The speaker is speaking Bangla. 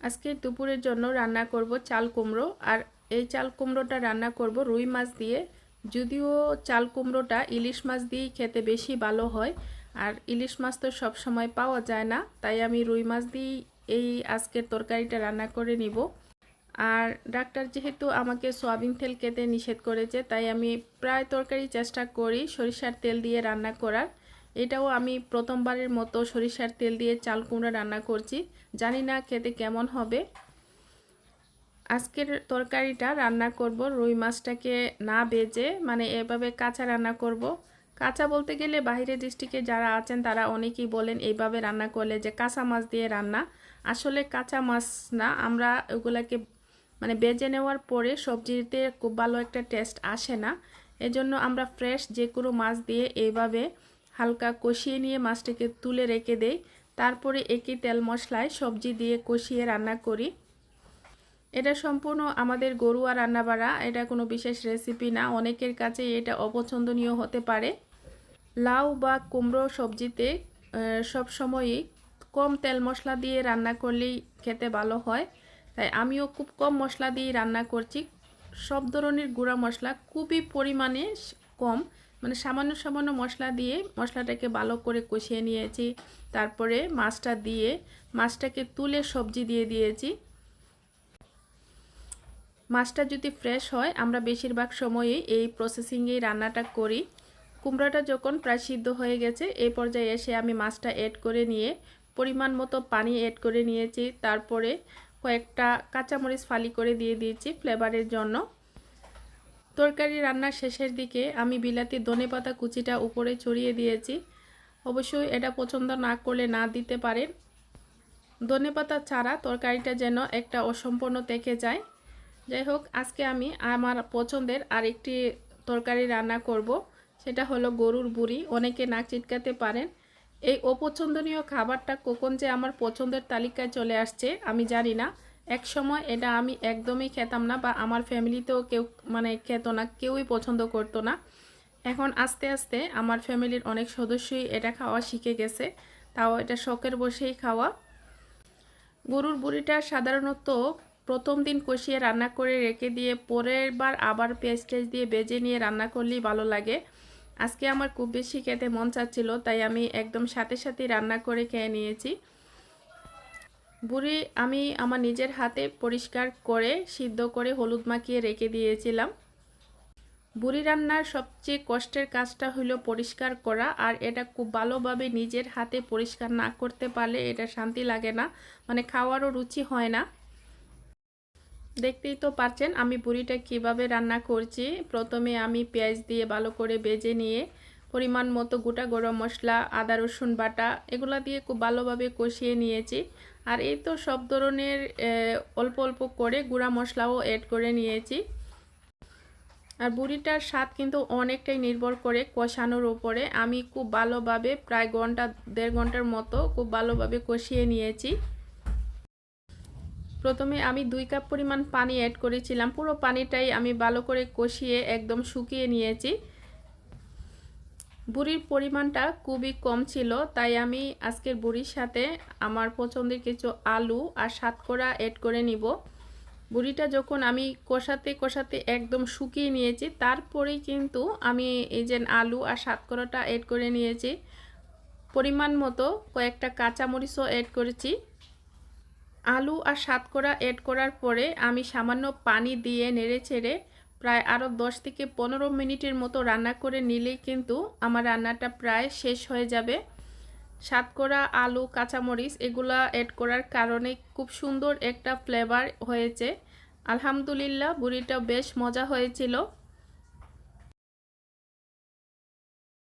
আজকে দুপুরের জন্য রান্না করব চাল কুমড়ো। আর এই চাল কুমড়োটা রান্না করব রুই মাছ দিয়ে। যদিও চাল কুমড়োটা ইলিশ মাছ দিয়েই খেতে বেশি ভালো হয়, আর ইলিশ মাছ তো সব সময় পাওয়া যায় না, তাই আমি রুই মাছ দিয়েই এই আজকের তরকারিটা রান্না করে নিব। আর ডাক্তার যেহেতু আমাকে সয়াবিন তেল খেতে নিষেধ করেছে, তাই আমি প্রায় তরকারি চেষ্টা করি সরিষার তেল দিয়ে রান্না করার। এটাও আমি প্রথমবারের মতো সরিষার তেল দিয়ে চাল কুমড়া রান্না করছি, জানি না খেতে কেমন হবে। আজকের তরকারিটা রান্না করব রুই মাছটাকে না ভেজে, মানে এভাবে কাঁচা রান্না করব। কাঁচা বলতে গেলে বাইরে ডিস্ট্রিক্টে যারা আছেন তারা অনেকেই বলেন এইভাবে রান্না করলে যে কাঁচা মাছ দিয়ে রান্না। আসলে কাঁচা মাছ না, আমরা ওগুলাকে মানে ভেজে নেওয়ার পরে সবজিতে খুব ভালো একটা টেস্ট আসে না। এজন্য আমরা ফ্রেশ যে কোনো মাছ দিয়ে এইভাবে হালকা কষিয়ে নিয়ে মাছটাকে তুলে রেখে দেই, তারপরে একই তেল মশলায় সবজি দিয়ে কষিয়ে রান্না করি। এটা সম্পূর্ণ আমাদের ঘরোয়া রান্নাবাড়া, এটা কোনো বিশেষ রেসিপি না, অনেকের কাছে এটা অপছন্দনীয় হতে পারে। লাউ বা কুমড়ো সবজিতে সব সময়ই কম তেল মশলা দিয়ে রান্না করলেই খেতে ভালো হয়, তাই আমিও খুব কম মশলা দিয়ে রান্না করছি। সব ধরনের গুঁড়া মশলা খুবই পরিমাণে কম, মানে সামান্য সামান্য মশলা দিয়ে মশলাটাকে ভালো করে কষিয়ে নিয়েছি। তারপরে মাছটা দিয়ে মাছটাকে তুলে সবজি দিয়ে দিয়েছি। মাছটা যদি ফ্রেশ হয় আমরা বেশিরভাগ সময়ই এই প্রসেসিংয়েই রান্নাটা করি। কুমড়োটা যখন প্রায় সিদ্ধ হয়ে গেছে, এই পর্যায়ে এসে আমি মাছটা অ্যাড করে নিয়ে পরিমাণ মতো পানি অ্যাড করে নিয়েছি। তারপরে কয়েকটা কাঁচামরিচ ফালি করে দিয়ে দিয়েছি ফ্লেভারের জন্য। তরকারি রান্নার শেষের দিকে আমি বিলাতি ধনেপাতা কুচিটা উপরে ছড়িয়ে দিয়েছি। অবশ্যই এটা পছন্দ না করলে না দিতে পারেন। ধনেপাতা ছাড়া তরকারিটা যেন একটা অসম্পূর্ণ থেকে যায়। যাই হোক, আজকে আমি আমার পছন্দের আরেকটি তরকারি রান্না করব, সেটা হলো গরুর বুড়ি। অনেকে নাক চিটকাতে পারেন। এই অপছন্দনীয় খাবারটা কখন যে আমার পছন্দের তালিকায় চলে আসছে আমি জানি না। এক সময় এটা আমি একদমই খেতাম না, বা আমার ফ্যামিলিতেও কেউ মানে খেত না, কেউই পছন্দ করতো না। এখন আস্তে আস্তে আমার ফ্যামিলির অনেক সদস্যই এটা খাওয়া শিখে গেছে, তাও এটা শখের বসেই খাওয়া। গরুর বুড়িটা সাধারণত প্রথম দিন কষিয়ে রান্না করে রেখে দিয়ে পরের বার আবার পেঁয়াজ টেজ দিয়ে ভেজে নিয়ে রান্না করলেই ভালো লাগে। আজকে আমার খুব বেশি খেতে মন চাচ্ছিল, তাই আমি একদম সাথে সাথে রান্না করে খেয়ে নিয়েছি। বুড়ি আমি আমার নিজের হাতে পরিষ্কার করে সিদ্ধ করে হলুদ মাখিয়ে রেখে দিয়েছিলাম। বুড়ি রান্নার সবচেয়ে কষ্টের কাজটা হলো পরিষ্কার করা, আর এটা খুব ভালোভাবে নিজের হাতে পরিষ্কার না করতে পারলে এটা শান্তি লাগে না, মানে খাওয়ারও রুচি হয় না। দেখতেই তো পাচ্ছেন আমি বুড়িটা কিভাবে রান্না করছি। প্রথমে আমি পেঁয়াজ দিয়ে ভালো করে ভেজে নিয়ে পরিমাণ মতো গোটা গরম মশলা, আদা রসুন বাটা এগুলা দিয়ে খুব ভালোভাবে কষিয়ে নিয়েছি। আর এই তো সব ধরনের অল্প অল্প করে গুঁড়া মশলাও অ্যাড করে নিয়েছি। আর বুড়িটার স্বাদ কিন্তু অনেকটাই নির্ভর করে কষানোর উপরে। আমি খুব ভালোভাবে প্রায় ঘন্টা দেড় ঘন্টার মতো খুব ভালোভাবে কষিয়ে নিয়েছি। প্রথমে আমি 2 কাপ পরিমাণ পানি অ্যাড করেছিলাম, পুরো পানিটাই আমি ভালো করে কষিয়ে একদম শুকিয়ে নিয়েছি। বুড়ির পরিমাণটা খুবই কম ছিল, তাই আমি আজকের বুড়ির সাথে আমার পছন্দের কিছু আলু আর সাতকরা অ্যাড করে নিব। বুড়িটা যখন আমি কষাতে কষাতে একদম শুকিয়ে নিয়েছি, তারপরেই কিন্তু আমি এই যে আলু আর সাতকরাটা অ্যাড করে নিয়েছি। পরিমাণ মতো কয়েকটা কাঁচামরিচও অ্যাড করেছি। আলু আর সাতকরা অ্যাড করার পরে আমি সামান্য পানি দিয়ে নেড়ে ছেড়ে প্রায় আরও 10 থেকে 15 মিনিটের মতো রান্না করে নিলেই কিন্তু আমার রান্নাটা প্রায় শেষ হয়ে যাবে। সাতকরা আলু কাঁচামরিচ এগুলা অ্যাড করার কারণে খুব সুন্দর একটা ফ্লেভার হয়েছে। আলহামদুলিল্লাহ বুড়িটা বেশ মজা হয়েছিল।